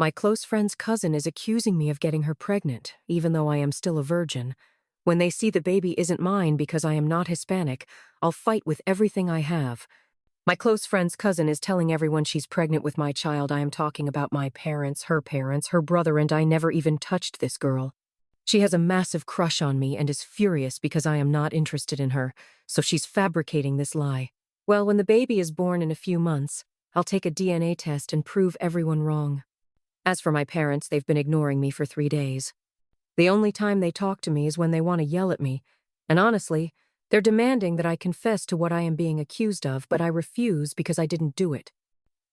My close friend's cousin is accusing me of getting her pregnant, even though I am still a virgin. When they see the baby isn't mine because I am not Hispanic, I'll fight with everything I have. My close friend's cousin is telling everyone she's pregnant with my child. I am talking about my parents, her brother, and I never even touched this girl. She has a massive crush on me and is furious because I am not interested in her, so she's fabricating this lie. Well, when the baby is born in a few months, I'll take a DNA test and prove everyone wrong. As for my parents, they've been ignoring me for 3 days. The only time they talk to me is when they want to yell at me, and honestly, they're demanding that I confess to what I am being accused of, but I refuse because I didn't do it.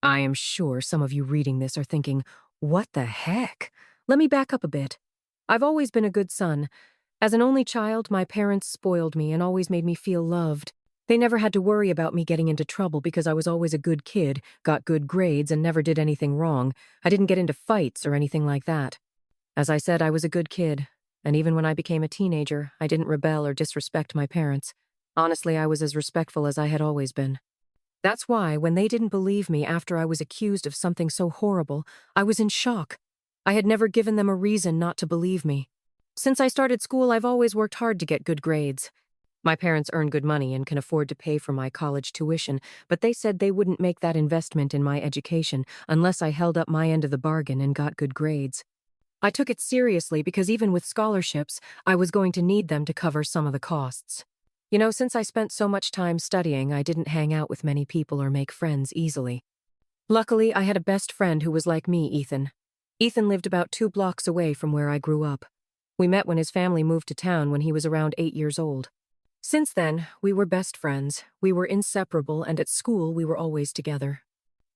I am sure some of you reading this are thinking, what the heck? Let me back up a bit. I've always been a good son. As an only child, my parents spoiled me and always made me feel loved. They never had to worry about me getting into trouble because I was always a good kid, got good grades, and never did anything wrong. I didn't get into fights or anything like that. As I said, I was a good kid, and even when I became a teenager, I didn't rebel or disrespect my parents. Honestly, I was as respectful as I had always been. That's why, when they didn't believe me after I was accused of something so horrible, I was in shock. I had never given them a reason not to believe me. Since I started school, I've always worked hard to get good grades. My parents earn good money and can afford to pay for my college tuition, but they said they wouldn't make that investment in my education unless I held up my end of the bargain and got good grades. I took it seriously because even with scholarships, I was going to need them to cover some of the costs. Since I spent so much time studying, I didn't hang out with many people or make friends easily. Luckily, I had a best friend who was like me, Ethan. Ethan lived about 2 blocks away from where I grew up. We met when his family moved to town when he was around 8 years old. Since then, we were best friends. We were inseparable, and at school, we were always together.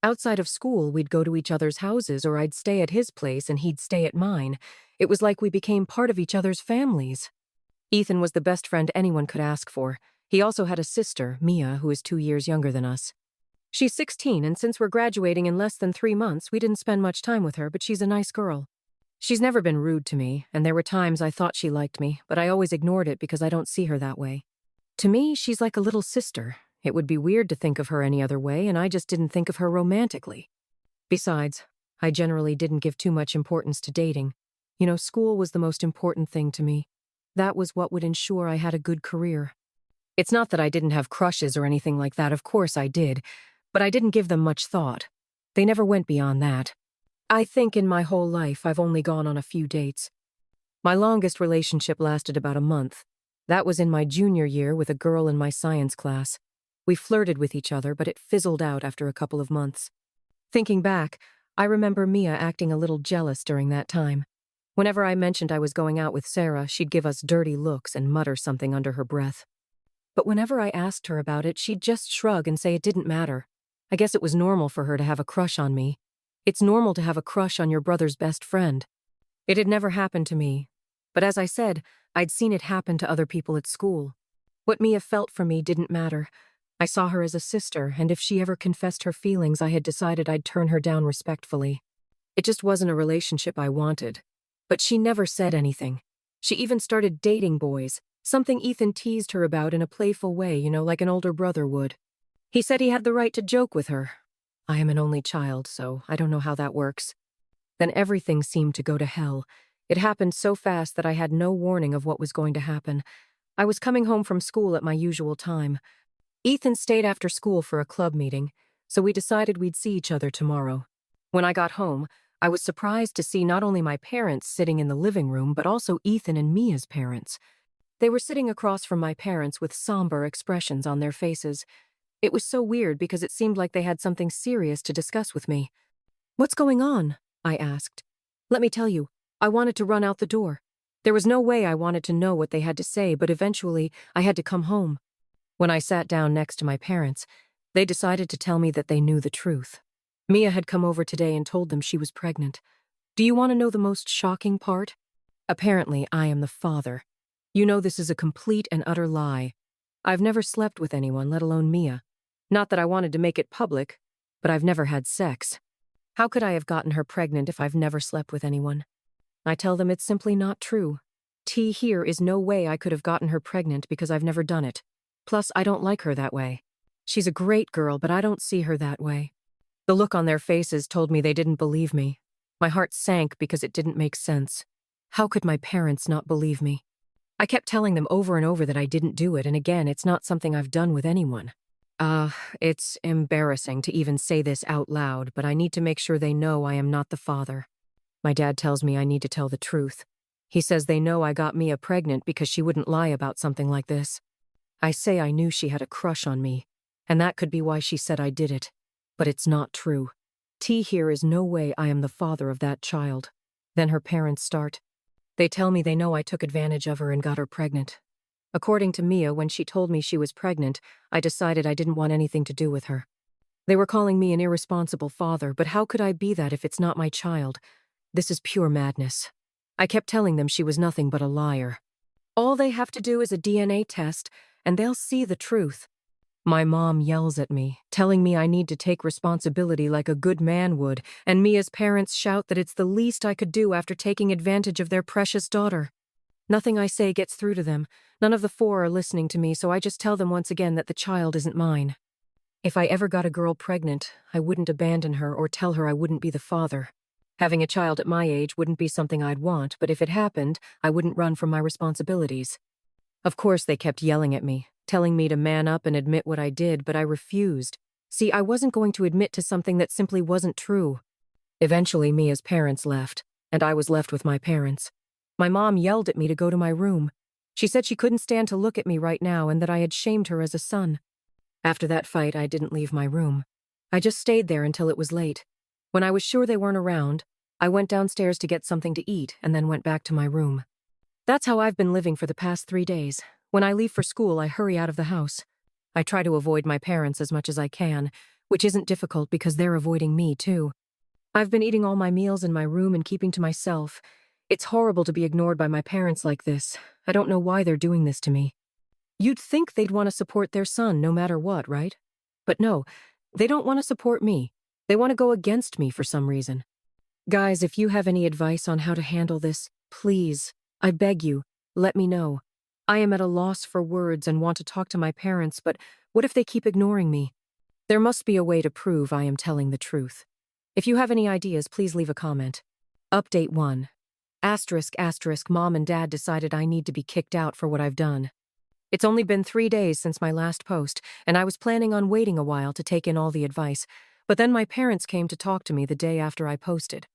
Outside of school, we'd go to each other's houses, or I'd stay at his place and he'd stay at mine. It was like we became part of each other's families. Ethan was the best friend anyone could ask for. He also had a sister, Mia, who is 2 years younger than us. She's 16, and since we're graduating in less than 3 months, we didn't spend much time with her, but she's a nice girl. She's never been rude to me, and there were times I thought she liked me, but I always ignored it because I don't see her that way. To me, she's like a little sister. It would be weird to think of her any other way, and I just didn't think of her romantically. Besides, I generally didn't give too much importance to dating. School was the most important thing to me. That was what would ensure I had a good career. It's not that I didn't have crushes or anything like that, of course I did, but I didn't give them much thought. They never went beyond that. I think in my whole life I've only gone on a few dates. My longest relationship lasted about a month. That was in my junior year with a girl in my science class. We flirted with each other, but it fizzled out after a couple of months. Thinking back, I remember Mia acting a little jealous during that time. Whenever I mentioned I was going out with Sarah, she'd give us dirty looks and mutter something under her breath. But whenever I asked her about it, she'd just shrug and say it didn't matter. I guess it was normal for her to have a crush on me. It's normal to have a crush on your brother's best friend. It had never happened to me. But as I said, I'd seen it happen to other people at school. What Mia felt for me didn't matter. I saw her as a sister, and if she ever confessed her feelings, I had decided I'd turn her down respectfully. It just wasn't a relationship I wanted. But she never said anything. She even started dating boys, something Ethan teased her about in a playful way, like an older brother would. He said he had the right to joke with her. I am an only child, so I don't know how that works. Then everything seemed to go to hell. It happened so fast that I had no warning of what was going to happen. I was coming home from school at my usual time. Ethan stayed after school for a club meeting, so we decided we'd see each other tomorrow. When I got home, I was surprised to see not only my parents sitting in the living room, but also Ethan and Mia's parents. They were sitting across from my parents with somber expressions on their faces. It was so weird because it seemed like they had something serious to discuss with me. "What's going on?" I asked. "Let me tell you, I wanted to run out the door. There was no way I wanted to know what they had to say, but eventually I had to come home." When I sat down next to my parents, they decided to tell me that they knew the truth. Mia had come over today and told them she was pregnant. Do you want to know the most shocking part? Apparently, I am the father. This is a complete and utter lie. I've never slept with anyone, let alone Mia. Not that I wanted to make it public, but I've never had sex. How could I have gotten her pregnant if I've never slept with anyone? I tell them it's simply not true. Here is no way I could have gotten her pregnant because I've never done it. Plus, I don't like her that way. She's a great girl, but I don't see her that way. The look on their faces told me they didn't believe me. My heart sank because it didn't make sense. How could my parents not believe me? I kept telling them over and over that I didn't do it, and again, it's not something I've done with anyone. It's embarrassing to even say this out loud, but I need to make sure they know I am not the father. My dad tells me I need to tell the truth. He says they know I got Mia pregnant because she wouldn't lie about something like this. I say I knew she had a crush on me, and that could be why she said I did it. But it's not true. T here is no way I am the father of that child. Then her parents start. They tell me they know I took advantage of her and got her pregnant. According to Mia, when she told me she was pregnant, I decided I didn't want anything to do with her. They were calling me an irresponsible father, but how could I be that if it's not my child? This is pure madness. I kept telling them she was nothing but a liar. All they have to do is a DNA test, and they'll see the truth. My mom yells at me, telling me I need to take responsibility like a good man would, and Mia's parents shout that it's the least I could do after taking advantage of their precious daughter. Nothing I say gets through to them. None of the four are listening to me, so I just tell them once again that the child isn't mine. If I ever got a girl pregnant, I wouldn't abandon her or tell her I wouldn't be the father. Having a child at my age wouldn't be something I'd want, but if it happened, I wouldn't run from my responsibilities. Of course, they kept yelling at me, telling me to man up and admit what I did, but I refused. See, I wasn't going to admit to something that simply wasn't true. Eventually, Mia's parents left, and I was left with my parents. My mom yelled at me to go to my room. She said she couldn't stand to look at me right now and that I had shamed her as a son. After that fight, I didn't leave my room. I just stayed there until it was late. When I was sure they weren't around, I went downstairs to get something to eat and then went back to my room. That's how I've been living for the past 3 days. When I leave for school, I hurry out of the house. I try to avoid my parents as much as I can, which isn't difficult because they're avoiding me too. I've been eating all my meals in my room and keeping to myself. It's horrible to be ignored by my parents like this. I don't know why they're doing this to me. You'd think they'd want to support their son no matter what, right? But no, they don't want to support me. They want to go against me for some reason. Guys, if you have any advice on how to handle this, please, I beg you, let me know. I am at a loss for words and want to talk to my parents, but what if they keep ignoring me? There must be a way to prove I am telling the truth. If you have any ideas, please leave a comment. Update 1. ***, Mom and Dad decided I need to be kicked out for what I've done. It's only been 3 days since my last post, and I was planning on waiting a while to take in all the advice, but then my parents came to talk to me the day after I posted.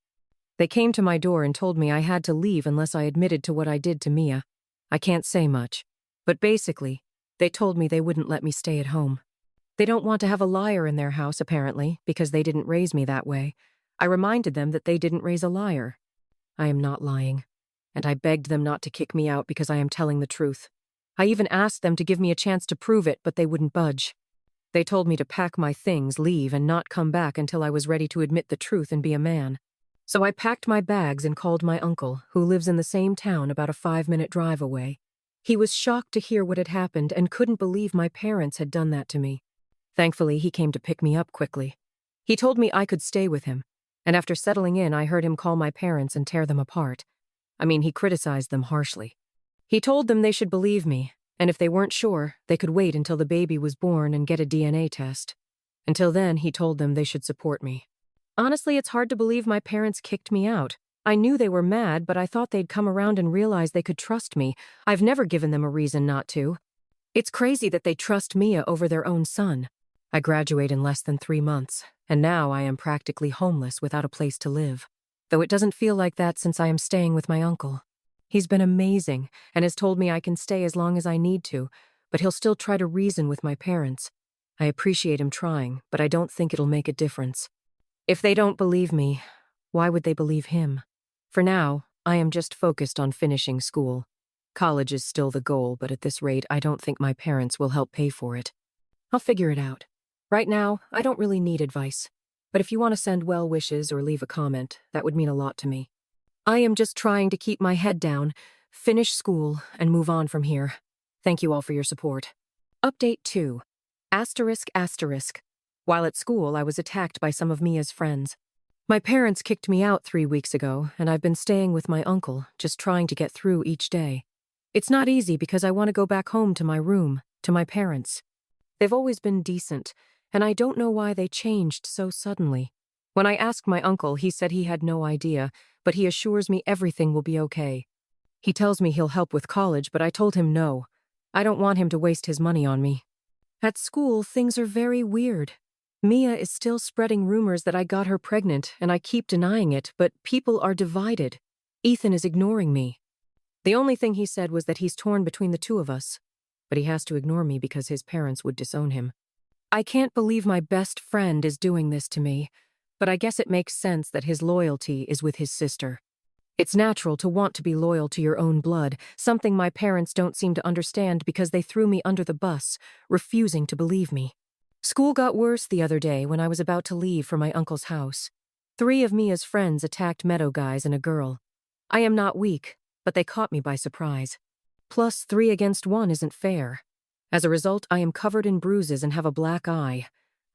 They came to my door and told me I had to leave unless I admitted to what I did to Mia. I can't say much, but basically, they told me they wouldn't let me stay at home. They don't want to have a liar in their house, apparently, because they didn't raise me that way. I reminded them that they didn't raise a liar. I am not lying, and I begged them not to kick me out because I am telling the truth. I even asked them to give me a chance to prove it, but they wouldn't budge. They told me to pack my things, leave, and not come back until I was ready to admit the truth and be a man. So I packed my bags and called my uncle, who lives in the same town about a 5-minute drive away. He was shocked to hear what had happened and couldn't believe my parents had done that to me. Thankfully, he came to pick me up quickly. He told me I could stay with him, and after settling in, I heard him call my parents and tear them apart. He criticized them harshly. He told them they should believe me, and if they weren't sure, they could wait until the baby was born and get a DNA test. Until then, he told them they should support me. Honestly, it's hard to believe my parents kicked me out. I knew they were mad, but I thought they'd come around and realize they could trust me. I've never given them a reason not to. It's crazy that they trust Mia over their own son. I graduate in less than 3 months, and now I am practically homeless without a place to live. Though it doesn't feel like that since I am staying with my uncle. He's been amazing and has told me I can stay as long as I need to, but he'll still try to reason with my parents. I appreciate him trying, but I don't think it'll make a difference. If they don't believe me, why would they believe him? For now, I am just focused on finishing school. College is still the goal, but at this rate, I don't think my parents will help pay for it. I'll figure it out. Right now, I don't really need advice. But if you want to send well wishes or leave a comment, that would mean a lot to me. I am just trying to keep my head down, finish school, and move on from here. Thank you all for your support. Update 2. ***. While at school, I was attacked by some of Mia's friends. My parents kicked me out 3 weeks ago, and I've been staying with my uncle, just trying to get through each day. It's not easy because I want to go back home to my room, to my parents. They've always been decent, and I don't know why they changed so suddenly. When I asked my uncle, he said he had no idea, but he assures me everything will be okay. He tells me he'll help with college, but I told him no. I don't want him to waste his money on me. At school, things are very weird. Mia is still spreading rumors that I got her pregnant, and I keep denying it, but people are divided. Ethan is ignoring me. The only thing he said was that he's torn between the two of us, but he has to ignore me because his parents would disown him. I can't believe my best friend is doing this to me, but I guess it makes sense that his loyalty is with his sister. It's natural to want to be loyal to your own blood, something my parents don't seem to understand because they threw me under the bus, refusing to believe me. School got worse the other day when I was about to leave for my uncle's house. 3 of Mia's friends attacked Meadow guys and a girl. I am not weak, but they caught me by surprise. Plus 3 against 1 isn't fair. As a result, I am covered in bruises and have a black eye.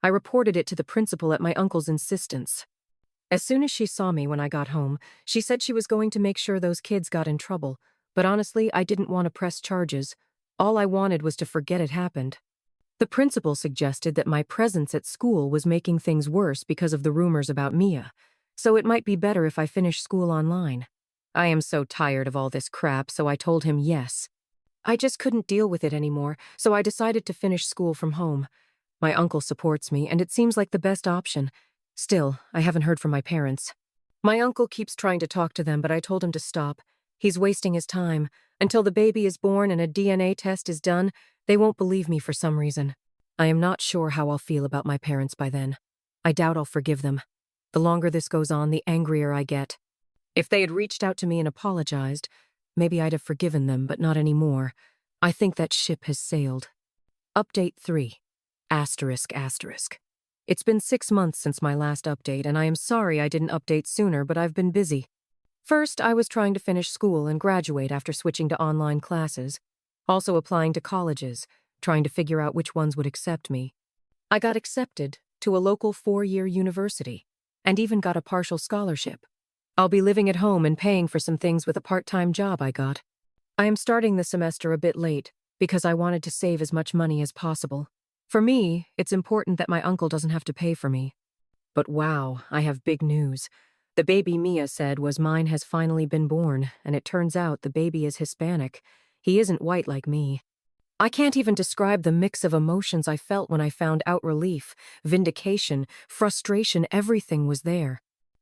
I reported it to the principal at my uncle's insistence. As soon as she saw me when I got home, she said she was going to make sure those kids got in trouble, but honestly, I didn't want to press charges. All I wanted was to forget it happened. The principal suggested that my presence at school was making things worse because of the rumors about Mia, so it might be better if I finished school online. I am so tired of all this crap, so I told him yes. I just couldn't deal with it anymore, so I decided to finish school from home. My uncle supports me, and it seems like the best option. Still, I haven't heard from my parents. My uncle keeps trying to talk to them, but I told him to stop. He's wasting his time. Until the baby is born and a DNA test is done, they won't believe me for some reason. I am not sure how I'll feel about my parents by then. I doubt I'll forgive them. The longer this goes on, the angrier I get. If they had reached out to me and apologized, maybe I'd have forgiven them, but not anymore. I think that ship has sailed. Update 3. ***. It's been 6 months since my last update, and I am sorry I didn't update sooner, but I've been busy. First, I was trying to finish school and graduate after switching to online classes. Also applying to colleges, trying to figure out which ones would accept me. I got accepted to a local 4-year university, and even got a partial scholarship. I'll be living at home and paying for some things with a part-time job I got. I am starting the semester a bit late, because I wanted to save as much money as possible. For me, it's important that my uncle doesn't have to pay for me. But wow, I have big news. The baby Mia said was mine has finally been born, and it turns out the baby is Hispanic. He isn't white like me. I can't even describe the mix of emotions I felt when I found out. Relief, vindication, frustration, everything was there.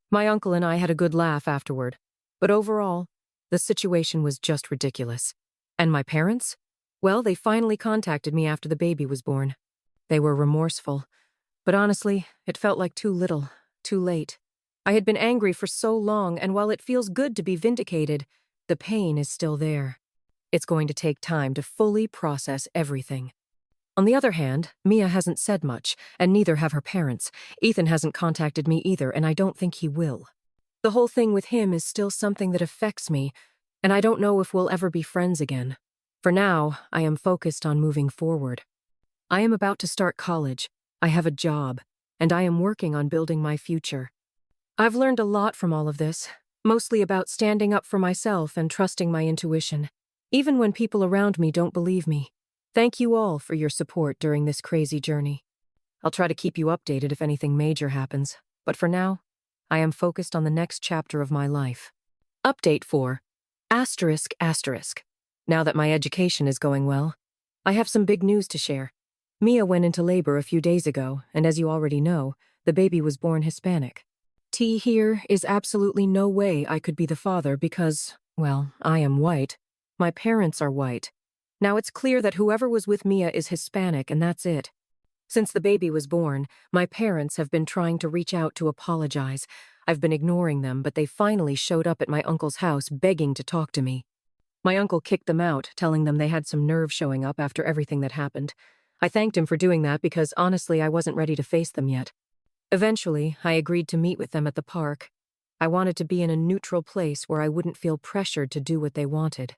My uncle and I had a good laugh afterward. But overall, the situation was just ridiculous. And my parents? Well, they finally contacted me after the baby was born. They were remorseful. But honestly, it felt like too little, too late. I had been angry for so long, and while it feels good to be vindicated, the pain is still there. It's going to take time to fully process everything. On the other hand, Mia hasn't said much, and neither have her parents. Ethan hasn't contacted me either, and I don't think he will. The whole thing with him is still something that affects me, and I don't know if we'll ever be friends again. For now, I am focused on moving forward. I am about to start college, I have a job, and I am working on building my future. I've learned a lot from all of this, mostly about standing up for myself and trusting my intuition, even when people around me don't believe me. Thank you all for your support during this crazy journey. I'll try to keep you updated if anything major happens, but for now, I am focused on the next chapter of my life. Update 4. ***. Now that my education is going well, I have some big news to share. Mia went into labor a few days ago, and as you already know, the baby was born Hispanic. Here is absolutely no way I could be the father because, well, I am white. My parents are white. Now it's clear that whoever was with Mia is Hispanic, and that's it. Since the baby was born, my parents have been trying to reach out to apologize. I've been ignoring them, but they finally showed up at my uncle's house begging to talk to me. My uncle kicked them out, telling them they had some nerve showing up after everything that happened. I thanked him for doing that because, honestly, I wasn't ready to face them yet. Eventually, I agreed to meet with them at the park. I wanted to be in a neutral place where I wouldn't feel pressured to do what they wanted.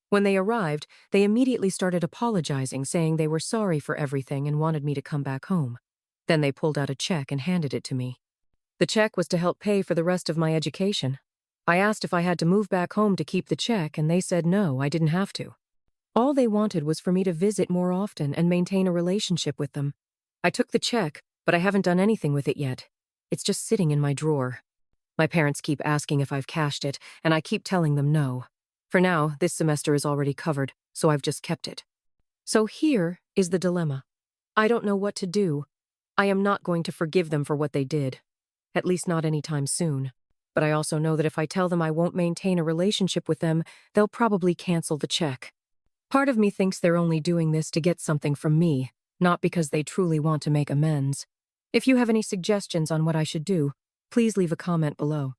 When they arrived, they immediately started apologizing, saying they were sorry for everything and wanted me to come back home. Then they pulled out a check and handed it to me. The check was to help pay for the rest of my education. I asked if I had to move back home to keep the check, and they said no, I didn't have to. All they wanted was for me to visit more often and maintain a relationship with them. I took the check, but I haven't done anything with it yet. It's just sitting in my drawer. My parents keep asking if I've cashed it, and I keep telling them no. For now, this semester is already covered, so I've just kept it. So here is the dilemma. I don't know what to do. I am not going to forgive them for what they did. At least not anytime soon. But I also know that if I tell them I won't maintain a relationship with them, they'll probably cancel the check. Part of me thinks they're only doing this to get something from me, not because they truly want to make amends. If you have any suggestions on what I should do, please leave a comment below.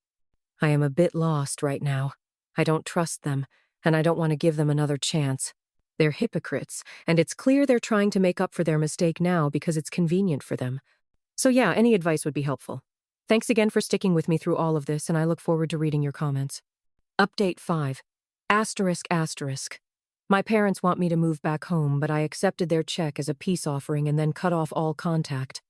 I am a bit lost right now. I don't trust them, and I don't want to give them another chance. They're hypocrites, and it's clear they're trying to make up for their mistake now because it's convenient for them. So yeah, any advice would be helpful. Thanks again for sticking with me through all of this, and I look forward to reading your comments. Update 5. ****. My parents want me to move back home, but I accepted their check as a peace offering and then cut off all contact.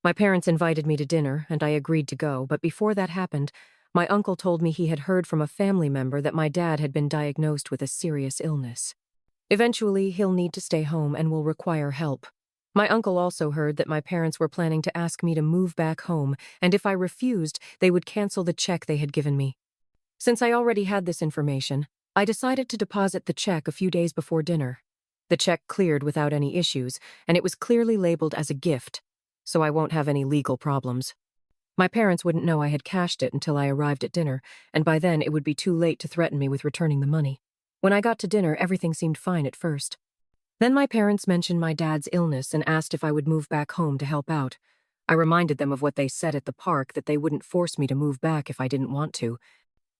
My parents invited me to dinner, and I agreed to go, but before that happened, my uncle told me he had heard from a family member that my dad had been diagnosed with a serious illness. Eventually, he'll need to stay home and will require help. My uncle also heard that my parents were planning to ask me to move back home, and if I refused, they would cancel the check they had given me. Since I already had this information, I decided to deposit the check a few days before dinner. The check cleared without any issues, and it was clearly labeled as a gift, so I won't have any legal problems. My parents wouldn't know I had cashed it until I arrived at dinner, and by then it would be too late to threaten me with returning the money. When I got to dinner, everything seemed fine at first. Then my parents mentioned my dad's illness and asked if I would move back home to help out. I reminded them of what they said at the park, that they wouldn't force me to move back if I didn't want to.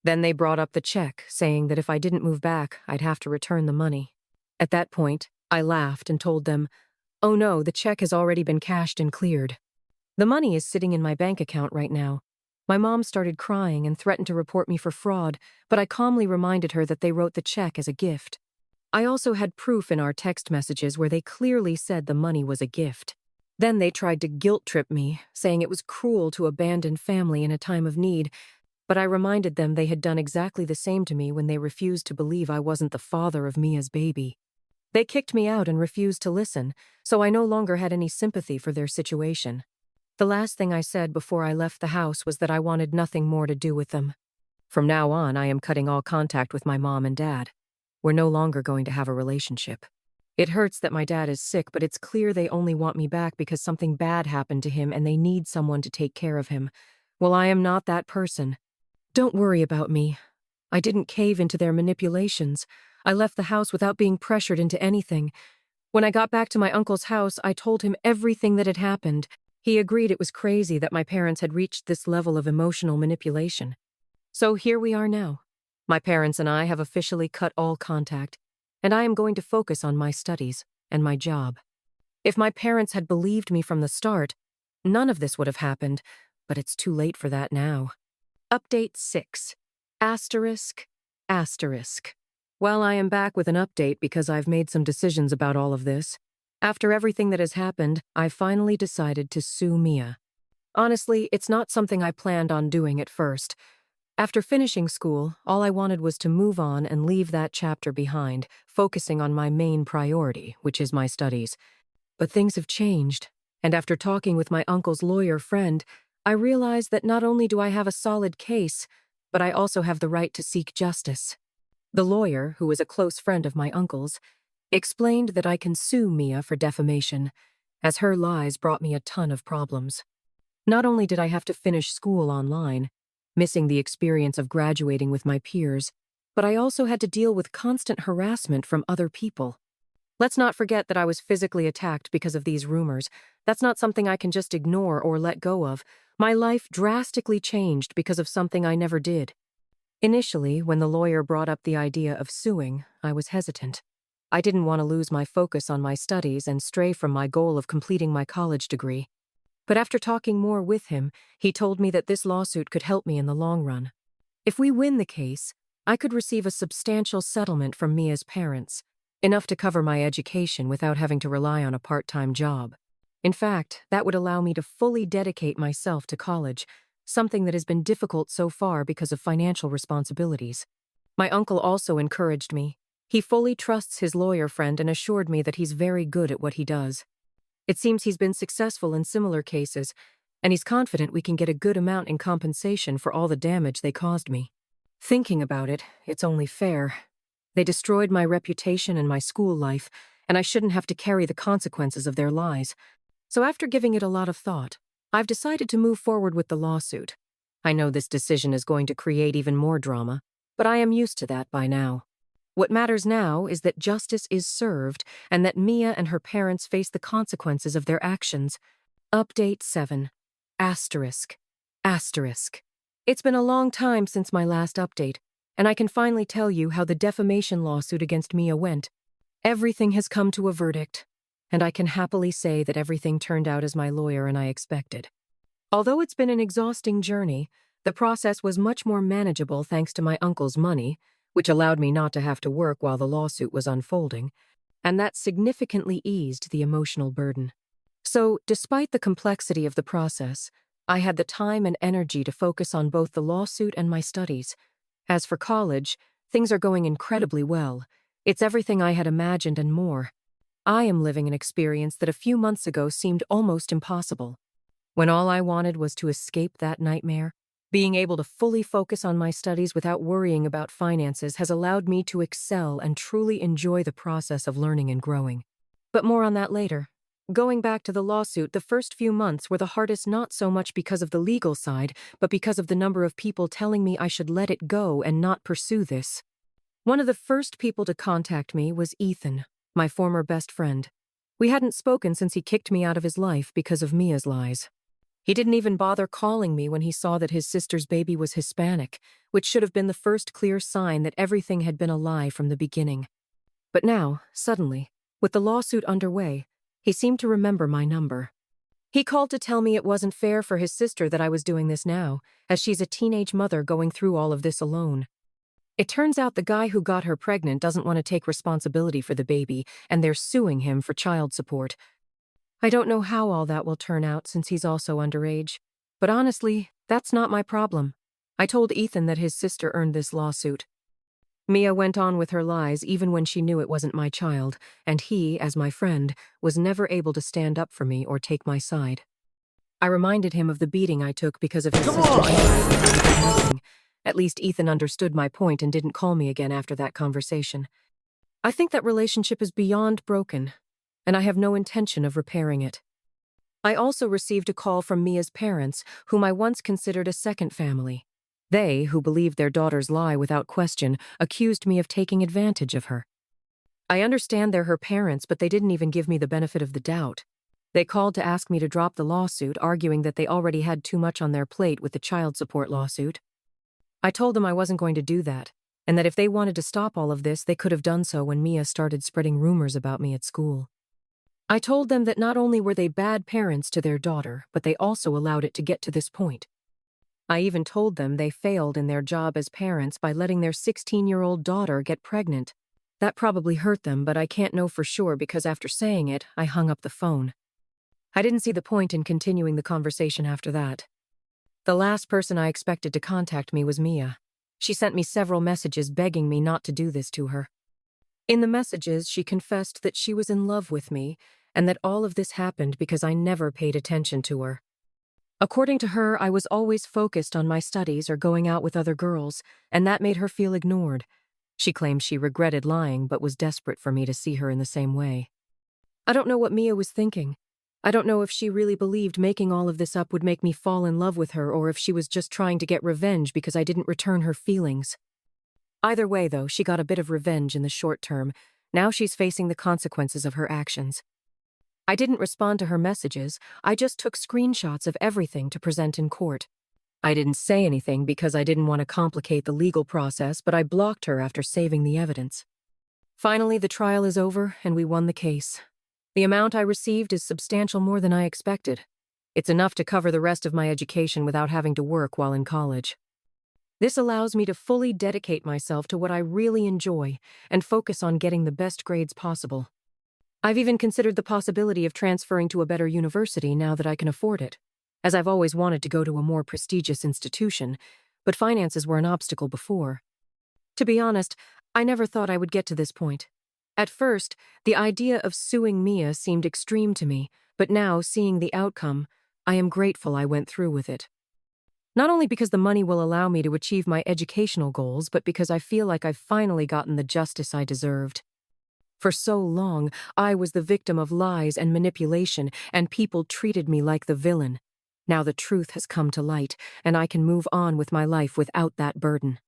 Then they brought up the check, saying that if I didn't move back, I'd have to return the money. At that point, I laughed and told them, "Oh no, the check has already been cashed and cleared. The money is sitting in my bank account right now." My mom started crying and threatened to report me for fraud, but I calmly reminded her that they wrote the check as a gift. I also had proof in our text messages where they clearly said the money was a gift. Then they tried to guilt-trip me, saying it was cruel to abandon family in a time of need, but I reminded them they had done exactly the same to me when they refused to believe I wasn't the father of Mia's baby. They kicked me out and refused to listen, so I no longer had any sympathy for their situation. The last thing I said before I left the house was that I wanted nothing more to do with them. From now on, I am cutting all contact with my mom and dad. We're no longer going to have a relationship. It hurts that my dad is sick, but it's clear they only want me back because something bad happened to him and they need someone to take care of him. Well, I am not that person. Don't worry about me. I didn't cave into their manipulations. I left the house without being pressured into anything. When I got back to my uncle's house, I told him everything that had happened. He agreed it was crazy that my parents had reached this level of emotional manipulation. So here we are now. My parents and I have officially cut all contact, and I am going to focus on my studies and my job. If my parents had believed me from the start, none of this would have happened, but it's too late for that now. Update 6. ****. Well, I am back with an update because I've made some decisions about all of this. After everything that has happened, I finally decided to sue Mia. Honestly, it's not something I planned on doing at first. After finishing school, all I wanted was to move on and leave that chapter behind, focusing on my main priority, which is my studies. But things have changed, and after talking with my uncle's lawyer friend, I realized that not only do I have a solid case, but I also have the right to seek justice. The lawyer, who is a close friend of my uncle's, explained that I can sue Mia for defamation, as her lies brought me a ton of problems. Not only did I have to finish school online, missing the experience of graduating with my peers, but I also had to deal with constant harassment from other people. Let's not forget that I was physically attacked because of these rumors. That's not something I can just ignore or let go of. My life drastically changed because of something I never did. Initially, when the lawyer brought up the idea of suing, I was hesitant. I didn't want to lose my focus on my studies and stray from my goal of completing my college degree. But after talking more with him, he told me that this lawsuit could help me in the long run. If we win the case, I could receive a substantial settlement from Mia's parents, enough to cover my education without having to rely on a part-time job. In fact, that would allow me to fully dedicate myself to college, something that has been difficult so far because of financial responsibilities. My uncle also encouraged me. He fully trusts his lawyer friend and assured me that he's very good at what he does. It seems he's been successful in similar cases, and he's confident we can get a good amount in compensation for all the damage they caused me. Thinking about it, it's only fair. They destroyed my reputation and my school life, and I shouldn't have to carry the consequences of their lies. So after giving it a lot of thought, I've decided to move forward with the lawsuit. I know this decision is going to create even more drama, but I am used to that by now. What matters now is that justice is served and that Mia and her parents face the consequences of their actions. Update 7. Asterisk. Asterisk. It's been a long time since my last update, and I can finally tell you how the defamation lawsuit against Mia went. Everything has come to a verdict, and I can happily say that everything turned out as my lawyer and I expected. Although it's been an exhausting journey, the process was much more manageable thanks to my uncle's money, which allowed me not to have to work while the lawsuit was unfolding, and that significantly eased the emotional burden. So, despite the complexity of the process, I had the time and energy to focus on both the lawsuit and my studies. As for college, things are going incredibly well. It's everything I had imagined and more. I am living an experience that a few months ago seemed almost impossible. When all I wanted was to escape that nightmare, being able to fully focus on my studies without worrying about finances has allowed me to excel and truly enjoy the process of learning and growing. But more on that later. Going back to the lawsuit, the first few months were the hardest not so much because of the legal side, but because of the number of people telling me I should let it go and not pursue this. One of the first people to contact me was Ethan, my former best friend. We hadn't spoken since he kicked me out of his life because of Mia's lies. He didn't even bother calling me when he saw that his sister's baby was Hispanic, which should have been the first clear sign that everything had been a lie from the beginning. But now, suddenly, with the lawsuit underway, he seemed to remember my number. He called to tell me it wasn't fair for his sister that I was doing this now, as she's a teenage mother going through all of this alone. It turns out the guy who got her pregnant doesn't want to take responsibility for the baby, and they're suing him for child support. I don't know how all that will turn out since he's also underage, but honestly, that's not my problem. I told Ethan that his sister earned this lawsuit. Mia went on with her lies even when she knew it wasn't my child, and he, as my friend, was never able to stand up for me or take my side. I reminded him of the beating I took because of his sister's lies. At least Ethan understood my point and didn't call me again after that conversation. I think that relationship is beyond broken, and I have no intention of repairing it. I also received a call from Mia's parents, whom I once considered a second family. They, who believed their daughter's lie without question, accused me of taking advantage of her. I understand they're her parents, but they didn't even give me the benefit of the doubt. They called to ask me to drop the lawsuit, arguing that they already had too much on their plate with the child support lawsuit. I told them I wasn't going to do that, and that if they wanted to stop all of this, they could have done so when Mia started spreading rumors about me at school. I told them that not only were they bad parents to their daughter, but they also allowed it to get to this point. I even told them they failed in their job as parents by letting their 16-year-old daughter get pregnant. That probably hurt them, but I can't know for sure because after saying it, I hung up the phone. I didn't see the point in continuing the conversation after that. The last person I expected to contact me was Mia. She sent me several messages begging me not to do this to her. In the messages, she confessed that she was in love with me and that all of this happened because I never paid attention to her. According to her, I was always focused on my studies or going out with other girls, and that made her feel ignored. She claimed she regretted lying but was desperate for me to see her in the same way. I don't know what Mia was thinking. I don't know if she really believed making all of this up would make me fall in love with her or if she was just trying to get revenge because I didn't return her feelings. Either way, though, she got a bit of revenge in the short term. Now she's facing the consequences of her actions. I didn't respond to her messages, I just took screenshots of everything to present in court. I didn't say anything because I didn't want to complicate the legal process, but I blocked her after saving the evidence. Finally, the trial is over and we won the case. The amount I received is substantial more than I expected. It's enough to cover the rest of my education without having to work while in college. This allows me to fully dedicate myself to what I really enjoy and focus on getting the best grades possible. I've even considered the possibility of transferring to a better university now that I can afford it, as I've always wanted to go to a more prestigious institution, but finances were an obstacle before. To be honest, I never thought I would get to this point. At first, the idea of suing Mia seemed extreme to me, but now, seeing the outcome, I am grateful I went through with it. Not only because the money will allow me to achieve my educational goals, but because I feel like I've finally gotten the justice I deserved. For so long, I was the victim of lies and manipulation, and people treated me like the villain. Now the truth has come to light, and I can move on with my life without that burden.